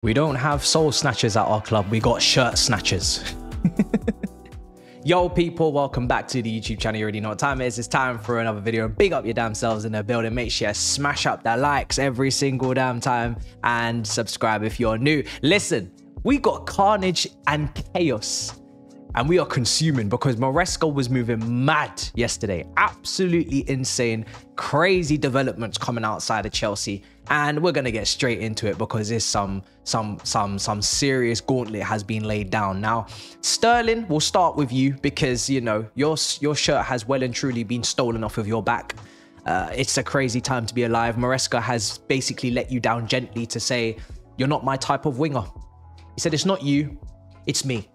We don't have soul snatchers at our club. We got shirt snatchers. Yo, people, welcome back to the YouTube channel. You already know what time it is. It's time for another video. Big up your damn selves in the building. Make sure you smash up that likes every single damn time and subscribe if you're new. Listen, we got carnage and chaos. And we are consuming because Maresca was moving mad yesterday. Absolutely insane, crazy developments coming outside of Chelsea. And we're gonna get straight into it because there's some serious gauntlet has been laid down. Now, Sterling, we'll start with you because you know your shirt has well and truly been stolen off of your back. It's a crazy time to be alive. Maresca has basically let you down gently to say you're not my type of winger. He said it's not you, it's me.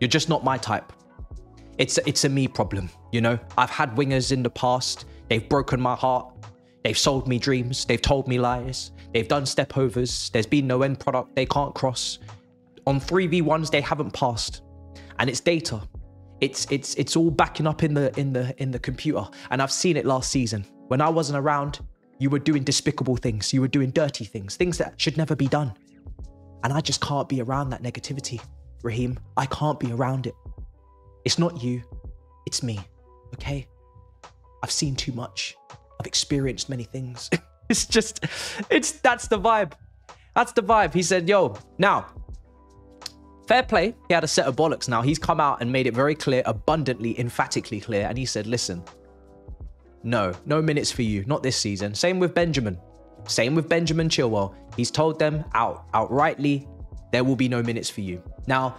You're just not my type. It's a me problem, you know? I've had wingers in the past. They've broken my heart. They've sold me dreams. They've told me lies. They've done step overs. There's been no end product. They can't cross. On 3v1s, they haven't passed. And it's data. It's all backing up in the computer. And I've seen it last season. When I wasn't around, you were doing despicable things. You were doing dirty things. Things that should never be done. And I just can't be around that negativity. Raheem, I can't be around it. It's not you, it's me, okay? I've seen too much. I've experienced many things. That's the vibe. That's the vibe. He said, yo, now, fair play. He had a set of bollocks now. He's come out and made it very clear, abundantly, emphatically clear. And he said, listen, no minutes for you, not this season. Same with Benjamin. Same with Benjamin Chilwell. He's told them outrightly, there will be no minutes for you. Now,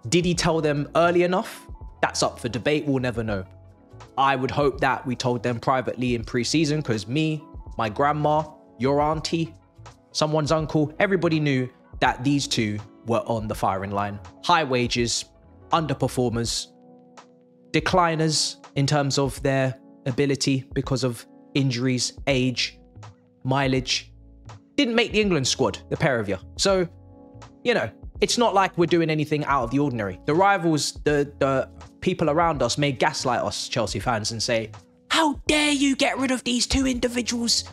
did he tell them early enough? That's up for debate. We'll never know. I would hope that we told them privately in pre-season because me, my grandma, your auntie, someone's uncle, everybody knew that these two were on the firing line. High wages, underperformers, decliners in terms of their ability because of injuries, age, mileage. Didn't make the England squad, the pair of you. So, you know, it's not like we're doing anything out of the ordinary. The rivals, the people around us may gaslight us, Chelsea fans, and say, how dare you get rid of these two individuals?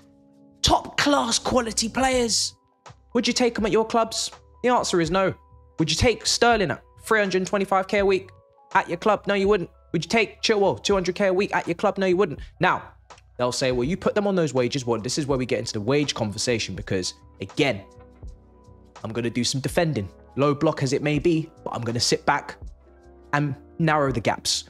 Top class quality players. Would you take them at your clubs? The answer is no. Would you take Sterling at 325k a week at your club? No, you wouldn't. Would you take Chilwell 200k a week at your club? No, you wouldn't. Now, they'll say, well, you put them on those wages. Well, this is where we get into the wage conversation because, again, I'm going to do some defending. Low block as it may be, but I'm going to sit back and narrow the gaps.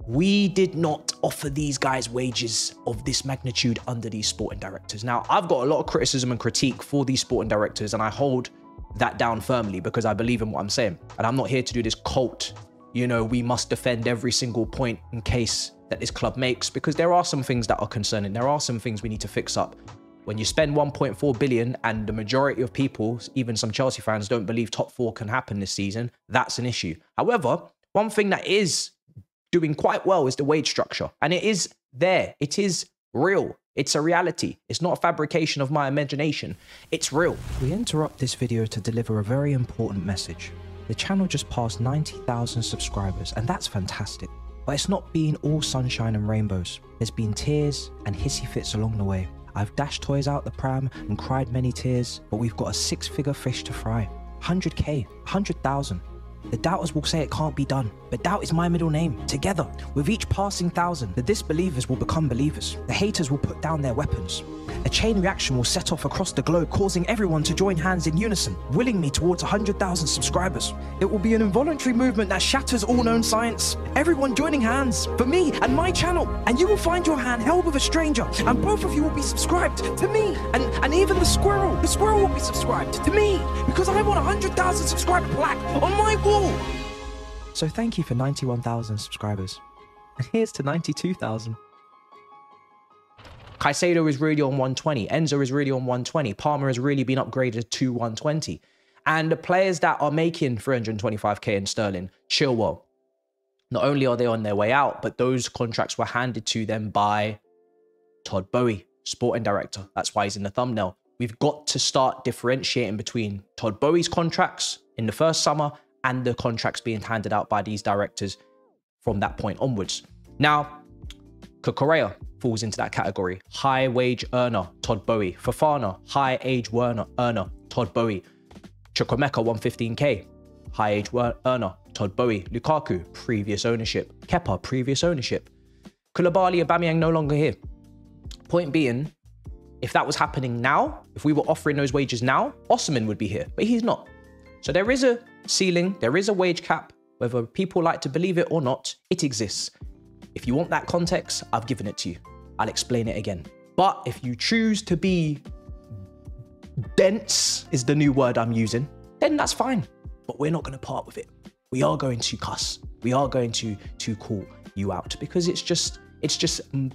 We did not offer these guys wages of this magnitude under these sporting directors. Now, I've got a lot of criticism and critique for these sporting directors, and I hold that down firmly because I believe in what I'm saying. And I'm not here to do this cult, you know, we must defend every single point in case that this club makes, because there are some things that are concerning. There are some things we need to fix up. When you spend 1.4 billion and the majority of people, even some Chelsea fans, don't believe top four can happen this season, that's an issue. However, one thing that is doing quite well is the wage structure. And it is there. It is real. It's a reality. It's not a fabrication of my imagination. It's real. We interrupt this video to deliver a very important message. The channel just passed 90,000 subscribers, and that's fantastic. But it's not been all sunshine and rainbows. There's been tears and hissy fits along the way. I've dashed toys out the pram and cried many tears, but we've got a 6-figure fish to fry. 100k, 100,000. The doubters will say it can't be done, but doubt is my middle name. Together, with each passing thousand, the disbelievers will become believers. The haters will put down their weapons. A chain reaction will set off across the globe, causing everyone to join hands in unison, willing me towards 100,000 subscribers. It will be an involuntary movement that shatters all known science. Everyone joining hands for me and my channel, and you will find your hand held with a stranger, and both of you will be subscribed to me, and even the squirrel will be subscribed to me, because I want 100,000 subscriber plaque on my wall. So thank you for 91,000 subscribers, and here's to 92,000. Caicedo is really on 120. Enzo is really on 120. Palmer has really been upgraded to 120. And the players that are making 325k in Sterling, Chilwell, not only are they on their way out, but those contracts were handed to them by Todd Boehly, sporting director. That's why he's in the thumbnail. We've got to start differentiating between Todd Boehly's contracts in the first summer and the contracts being handed out by these directors from that point onwards. Now, Cucurella falls into that category. High wage earner, Todd Boehly. Fofana, high age earner, Todd Boehly. Chukwuemeka 115k, high age earner. Todd Boehly, Lukaku, previous ownership. Kepa, previous ownership. Koulibaly, Aubameyang no longer here. Point being, if that was happening now, if we were offering those wages now, Osimhen would be here, but he's not. So there is a ceiling, there is a wage cap, whether people like to believe it or not, it exists. If you want that context, I've given it to you. I'll explain it again. But if you choose to be dense, is the new word I'm using, then that's fine. But we're not going to part with it. We are going to cuss. We are going to call you out because it's just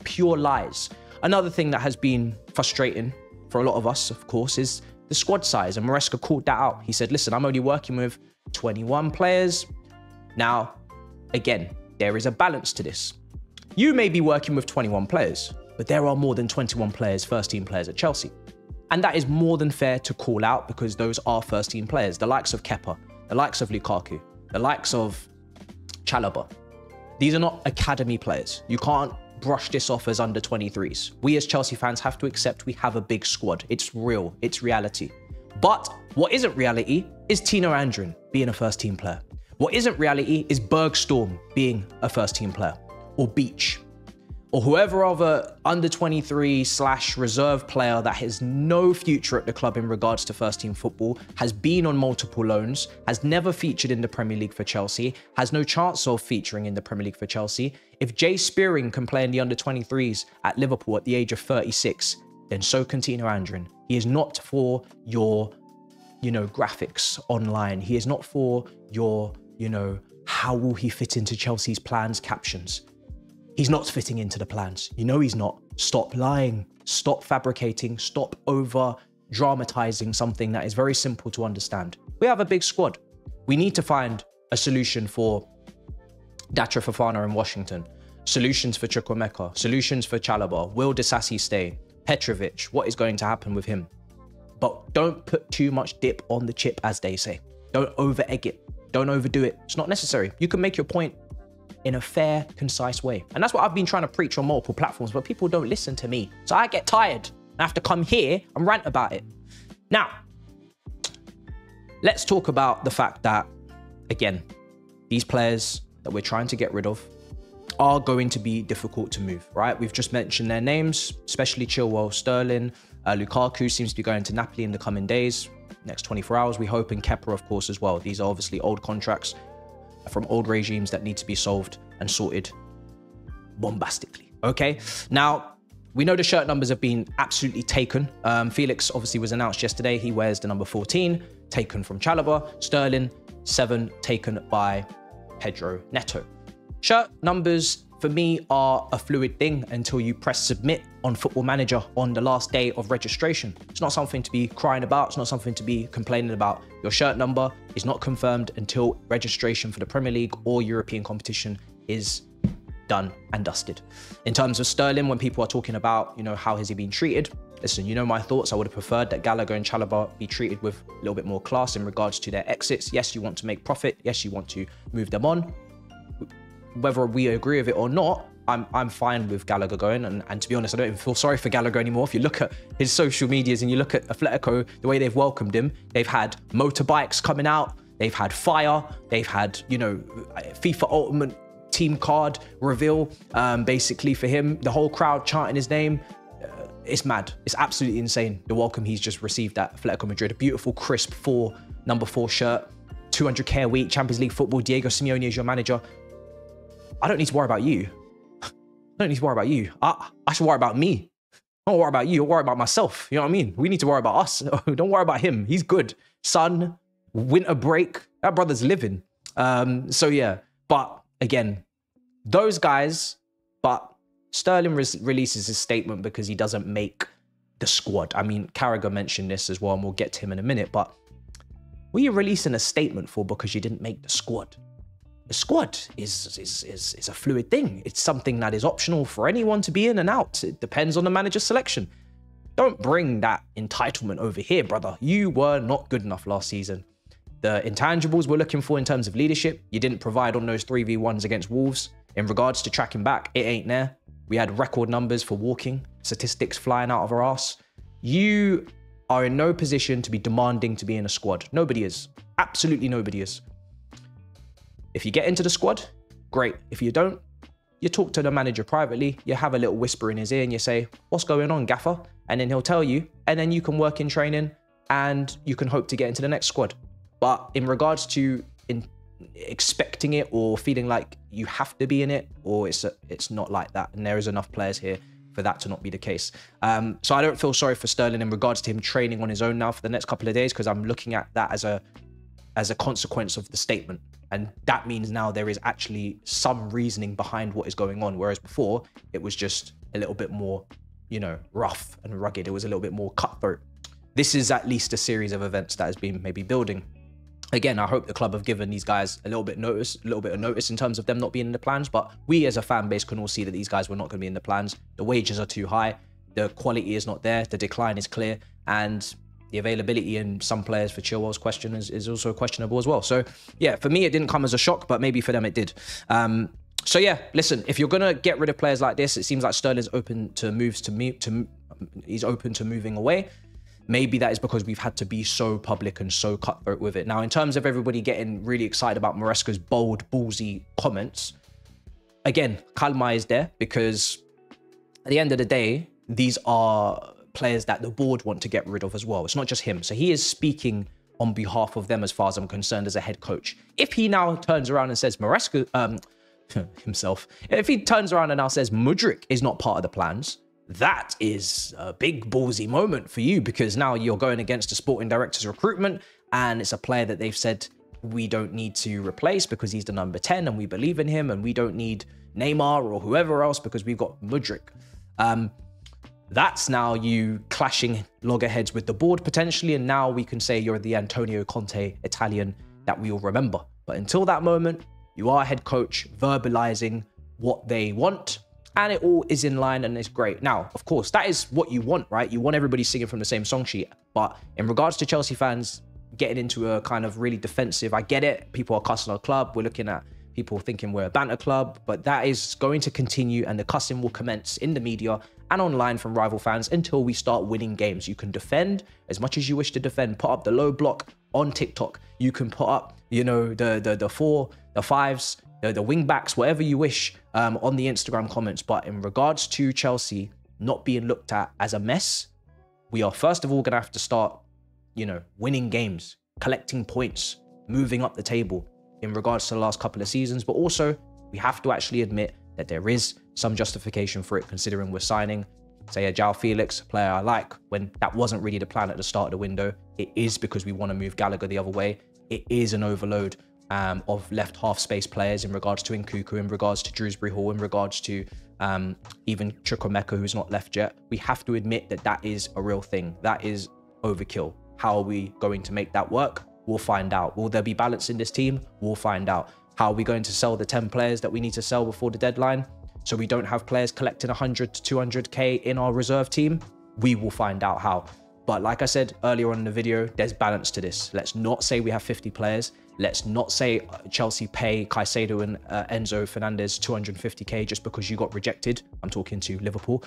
pure lies. Another thing that has been frustrating for a lot of us, of course, is the squad size. And Maresca called that out. He said, listen, I'm only working with 21 players. Now, again, there is a balance to this. You may be working with 21 players, but there are more than 21 players, first team players at Chelsea. And that is more than fair to call out because those are first team players. The likes of Kepa, the likes of Lukaku, the likes of Chalobah. These are not academy players. You can't brush this off as under 23s. We as Chelsea fans have to accept we have a big squad. It's real, it's reality. But what isn't reality is Tino Andrin being a first team player. What isn't reality is Bergstorm being a first team player, or Beach, or whoever other under 23/reserve player that has no future at the club in regards to first team football, has been on multiple loans, has never featured in the Premier League for Chelsea, has no chance of featuring in the Premier League for Chelsea. If Jay Spearing can play in the under 23s at Liverpool at the age of 36, then so can Tino Andrin. He is not for your, graphics online. He is not for your, how will he fit into Chelsea's plans captions. He's not fitting into the plans. He's not. Stop lying. Stop fabricating. Stop over dramatizing something that is very simple to understand. We have a big squad. We need to find a solution for Datra Fofana in Washington. Solutions for Chukwuemeka. Solutions for Chalobah. Will Disasi stay? Petrovic. What is going to happen with him? But don't put too much dip on the chip, as they say. Don't over egg it. Don't overdo it. It's not necessary. You can make your point in a fair, concise way. And that's what I've been trying to preach on multiple platforms, but people don't listen to me. So I get tired. I have to come here and rant about it. Now, let's talk about the fact that, again, these players that we're trying to get rid of are going to be difficult to move, right? We've just mentioned their names, especially Chilwell, Sterling. Lukaku seems to be going to Napoli in the coming days, next 24 hours, we hope, and Kepa, of course, as well. These are obviously old contracts from old regimes that need to be solved and sorted bombastically. Okay, now we know the shirt numbers have been absolutely taken. Felix obviously was announced yesterday. He wears the number 14, taken from Chalobah. Sterling 7, taken by Pedro Neto. Shirt numbers for me are a fluid thing until you press submit on Football Manager on the last day of registration. It's not something to be crying about. It's not something to be complaining about. Your shirt number is not confirmed until registration for the Premier League or European competition is done and dusted. In terms of Sterling, when people are talking about, how has he been treated? Listen, my thoughts. I would have preferred that Gallagher and Chalobah be treated with a little bit more class in regards to their exits. Yes, you want to make profit. Yes, you want to move them on. Whether we agree with it or not, I'm fine with Gallagher going. And to be honest, I don't even feel sorry for Gallagher anymore. If you look at his social medias and you look at Atletico, the way they've welcomed him, they've had motorbikes coming out, they've had fire, they've had, FIFA Ultimate Team card reveal, basically for him, the whole crowd chanting his name. It's mad. It's absolutely insane, the welcome he's just received at Atletico Madrid. A beautiful, crisp number 4 shirt, 200k a week, Champions League football, Diego Simeone is your manager. I don't need to worry about you. I don't need to worry about you. I should worry about me. I don't worry about you. I worry about myself. You know what I mean? We need to worry about us. Don't worry about him. He's good. Sun, winter break. That brother's living. So yeah. But again, those guys, but Sterling releases his statement because he doesn't make the squad. I mean, Carragher mentioned this as well, and we'll get to him in a minute. But what are you releasing a statement for because you didn't make the squad? The squad is a fluid thing. It's something that is optional for anyone to be in and out. It depends on the manager's selection. Don't bring that entitlement over here, brother. You were not good enough last season. The intangibles we're looking for in terms of leadership, you didn't provide on those 3v1s against Wolves. In regards to tracking back, it ain't there. We had record numbers for walking, statistics flying out of our ass. You are in no position to be demanding to be in a squad. Nobody is. Absolutely nobody is. If you get into the squad, great. If you don't, you talk to the manager privately, you have a little whisper in his ear and you say, what's going on, gaffer? And then he'll tell you, and then you can work in training and you can hope to get into the next squad. But in regards to expecting it or feeling like you have to be in it, or it's not like that. And there is enough players here for that to not be the case. So I don't feel sorry for Sterling in regards to him training on his own now for the next couple of days, because I'm looking at that as a consequence of the statement. And that means now there is actually some reasoning behind what is going on. Whereas before, it was just a little bit more, you know, rough and rugged. It was a little bit more cutthroat. This is at least a series of events that has been maybe building. Again, I hope the club have given these guys a little bit of notice in terms of them not being in the plans. But we as a fan base can all see that these guys were not going to be in the plans. The wages are too high. The quality is not there. The decline is clear. And the availability in some players for Chilwell's question is also questionable as well. So yeah, for me, it didn't come as a shock, but maybe for them it did. So yeah, listen, if you're going to get rid of players like this, it seems like Sterling's open to moves he's open to moving away. Maybe that is because we've had to be so public and so cutthroat with it. Now, in terms of everybody getting really excited about Maresca's bold, ballsy comments, again, calma is there, because at the end of the day, these are players that the board want to get rid of as well. It's not just him. So he is speaking on behalf of them as far as I'm concerned as a head coach. If he now turns around and says Maresca, himself, if he turns around and now says Mudryk is not part of the plans, that is a big ballsy moment for you, because now you're going against the sporting director's recruitment, and it's a player that they've said we don't need to replace because he's the number 10 and we believe in him, and we don't need Neymar or whoever else because we've got Mudryk. That's now you clashing loggerheads with the board potentially, and now we can say you're the Antonio Conte Italian that we all remember. But until that moment, you are head coach verbalizing what they want, and it all is in line and it's great. Now, of course, that is what you want, right? You want everybody singing from the same song sheet. But in regards to Chelsea fans getting into a kind of really defensive, I get it. People are cussing our club. We're looking at people thinking we're a banter club, but that is going to continue, and the cussing will commence in the media and online from rival fans until we start winning games. You can defend as much as you wish to defend. Put up the low block on TikTok. You can put up, you know, the 4, the 5s, the wing backs, whatever you wish on the Instagram comments. But in regards to Chelsea not being looked at as a mess, we are first of all going to have to start, you know, winning games, collecting points, moving up the table in regards to the last couple of seasons. But also, we have to actually admit that there is some justification for it, considering we're signing, say, a João Felix, a player I like, when that wasn't really the plan at the start of the window. It is because we want to move Gallagher the other way. It is an overload of left half space players in regards to Nkuku, in regards to Drewsbury Hall, in regards to even Chukwuemeka, who's not left yet. We have to admit that that is a real thing. That is overkill. How are we going to make that work? We'll find out. Will there be balance in this team? We'll find out. How are we going to sell the 10 players that we need to sell before the deadline, so we don't have players collecting 100 to 200k in our reserve team? We will find out how. But like I said earlier on in the video, there's balance to this. Let's not say we have 50 players. Let's not say Chelsea pay Caicedo and Enzo Fernandez 250k just because you got rejected. I'm talking to Liverpool.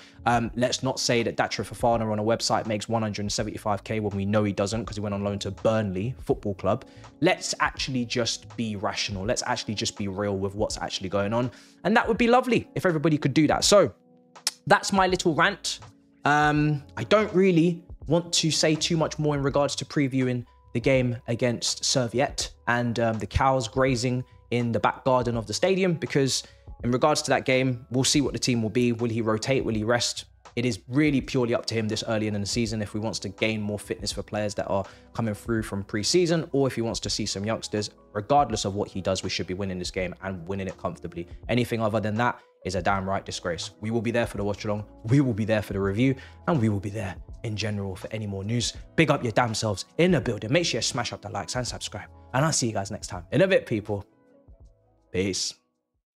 Let's not say that Datro Fofana on a website makes 175k when we know he doesn't, because he went on loan to Burnley Football Club. Let's actually just be rational. Let's actually just be real with what's actually going on. And that would be lovely if everybody could do that. So that's my little rant. I don't really want to say too much more in regards to previewing the game against Serviette and the cows grazing in the back garden of the stadium, because in regards to that game, we'll see what the team will be. Will he rotate? Will he rest? It is really purely up to him this early in the season if he wants to gain more fitness for players that are coming through from pre-season, or if he wants to see some youngsters. Regardless of what he does, we should be winning this game and winning it comfortably. Anything other than that is a downright disgrace. We will be there for the watch along, we will be there for the review, and we will be there in general for any more news. Big up your damn selves in the building. Make sure you smash up the likes and subscribe, and I'll see you guys next time. In a bit, people. Peace.